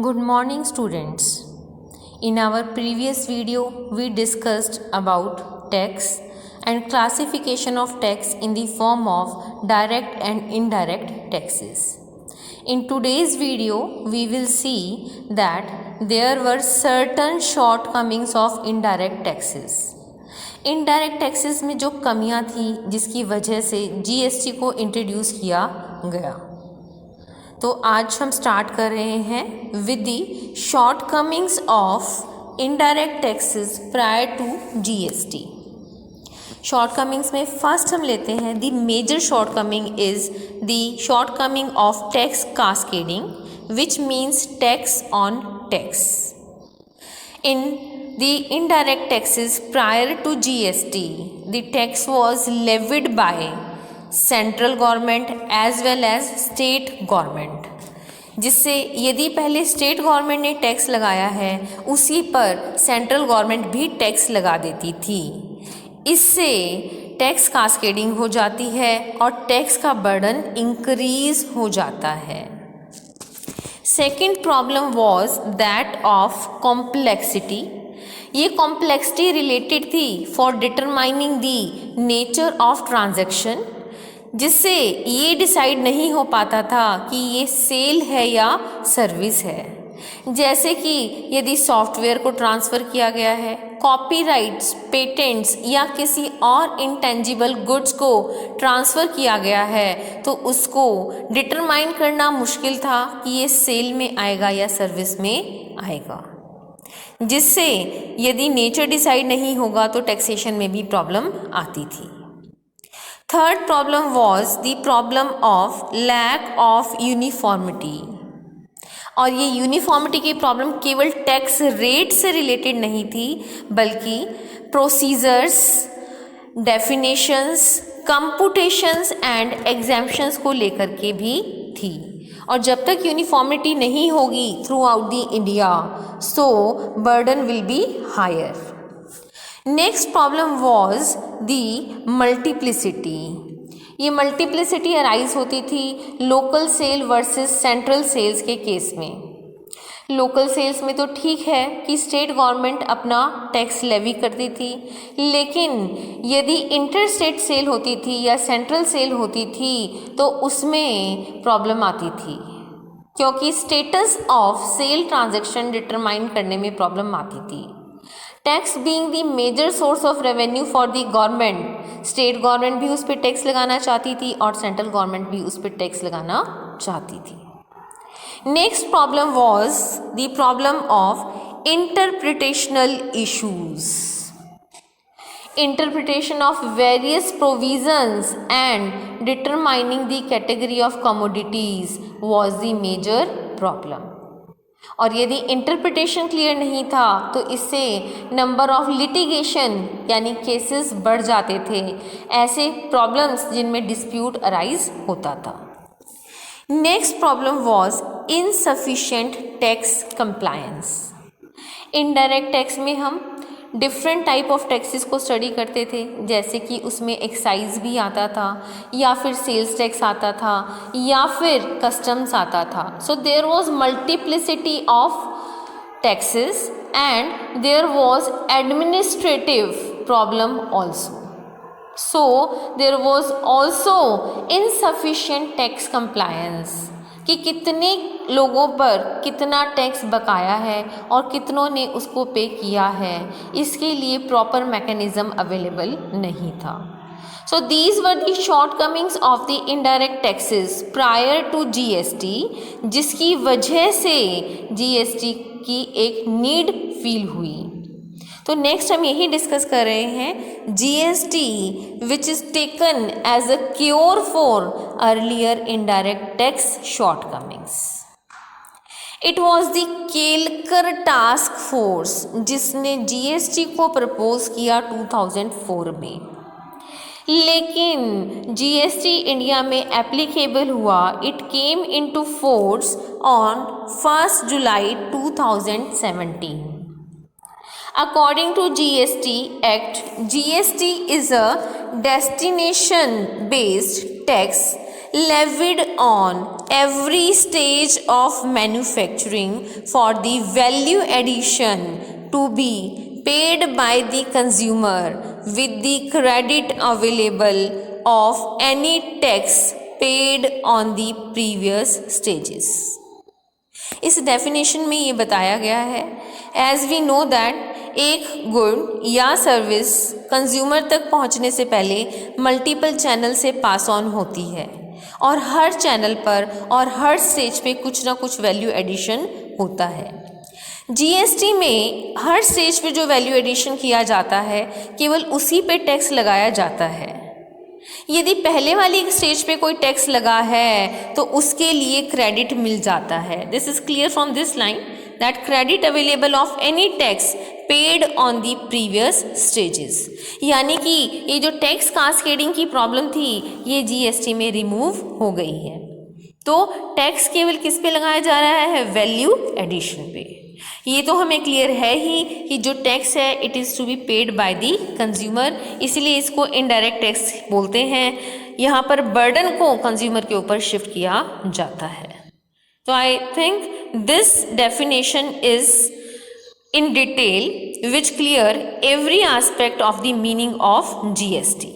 Good morning, students. In our previous video, we discussed about tax and classification of tax in the form of direct and indirect taxes. In today's video, we will see that there were certain shortcomings of indirect taxes. Indirect taxes में जो कमियां थी जिसकी वजह से GST को introduce किया गया। तो आज हम स्टार्ट कर रहे हैं with the shortcomings of indirect taxes prior to GST. Shortcomings में फर्स्ट हम लेते हैं the major shortcoming is the shortcoming of tax cascading which means tax on tax. In the indirect taxes prior to GST, the tax was levied by central government as well as state government, जिससे यदि पहले state government ने tax लगाया है उसी पर central government भी tax लगा देती थी। इससे टैक्स कास्केडिंग हो जाती है और टैक्स का बर्डन इंक्रीज हो जाता है। Second problem was that of complexity. ये कॉम्प्लेक्सिटी रिलेटेड थी for determining the nature of transaction, जिससे ये डिसाइड नहीं हो पाता था कि ये सेल है या सर्विस है। जैसे कि यदि सॉफ्टवेयर को ट्रांसफ़र किया गया है, कॉपीराइट्स, पेटेंट्स या किसी और इंटेंजिबल गुड्स को ट्रांसफ़र किया गया है तो उसको डिटरमाइन करना मुश्किल था कि ये सेल में आएगा या सर्विस में आएगा, जिससे यदि नेचर डिसाइड नहीं होगा तो टैक्सेशन में भी प्रॉब्लम आती थी। Third problem was the problem of lack of uniformity. और ये यूनिफॉर्मिटी की प्रॉब्लम केवल टैक्स रेट से रिलेटेड नहीं थी बल्कि procedures, definitions, computations and exemptions को लेकर के भी थी। और जब तक यूनिफॉर्मिटी नहीं होगी throughout the India so burden will be higher. Next problem was the multiplicity. ये मल्टीप्लिसिटी अराइज होती थी local sale versus central sales के केस में। लोकल सेल्स में तो ठीक है कि स्टेट गवर्नमेंट अपना टैक्स लेवी करती थी, लेकिन यदि इंटर स्टेट सेल होती थी या सेंट्रल सेल होती थी तो उसमें प्रॉब्लम आती थी, क्योंकि status of sale transaction determine करने में प्रॉब्लम आती थी। Tax being the major source of revenue for the government, state government भी उस पर टैक्स लगाना चाहती थी और सेंट्रल गवर्नमेंट भी उस पर टैक्स लगाना चाहती थी। Next problem was the problem of interpretational issues. Interpretation of various provisions and determining the category of commodities was the major problem. और यदि इंटरप्रिटेशन क्लियर नहीं था तो इससे नंबर ऑफ लिटिगेशन यानी केसेस बढ़ जाते थे, ऐसे प्रॉब्लम्स जिनमें डिस्प्यूट अराइज होता था। Next problem was insufficient tax compliance. Indirect tax में हम डिफरेंट टाइप ऑफ टैक्सेस को स्टडी करते थे, जैसे कि उसमें एक्साइज भी आता था या फिर सेल्स टैक्स आता था या फिर कस्टम्स आता था। So there was multiplicity of taxes and there was administrative problem also. So there was also insufficient tax compliance कि कितने लोगों पर कितना टैक्स बकाया है और कितनों ने उसको पे किया है, इसके लिए प्रॉपर मैकेनिज्म अवेलेबल नहीं था। So these were the shortcomings of the indirect taxes prior to GST, जिसकी वजह से जीएसटी की एक नीड फील हुई। तो नेक्स्ट हम यही डिस्कस कर रहे हैं GST which is taken as a cure for earlier indirect tax shortcomings. It was the Kelkar task force जिसने जीएसटी को प्रपोज किया 2004 में, लेकिन जीएसटी इंडिया में एप्लीकेबल हुआ। It came into force on 1 July 2017। According to GST Act, GST is a destination based tax levied on every stage of manufacturing for the value addition to be paid by the consumer with the credit available of any tax paid on the previous stages. इस definition में ये बताया गया है, as we know that एक good या service consumer तक पहुंचने से पहले मल्टीपल चैनल से पास ऑन होती है और हर चैनल पर और हर स्टेज पे कुछ ना कुछ वैल्यू एडिशन होता है। जीएसटी में हर स्टेज पे जो वैल्यू एडिशन किया जाता है केवल उसी पे टैक्स लगाया जाता है। यदि पहले वाली स्टेज पे कोई टैक्स लगा है तो उसके लिए क्रेडिट मिल जाता है। This is clear from this line that credit available of any tax paid on the previous stages. यानी कि ये जो टैक्स कास्केडिंग की प्रॉब्लम थी ये जीएसटी में रिमूव हो गई है। तो टैक्स केवल किस पे लगाया जा रहा है? वैल्यू एडिशन पे। ये तो हमें क्लियर है ही कि जो टैक्स है it is to be paid by the consumer, इसीलिए इसको इनडायरेक्ट टैक्स बोलते हैं। यहाँ पर बर्डन को कंज्यूमर के ऊपर शिफ्ट किया जाता है। तो I think this definition is in detail which clear every aspect of the meaning of GST.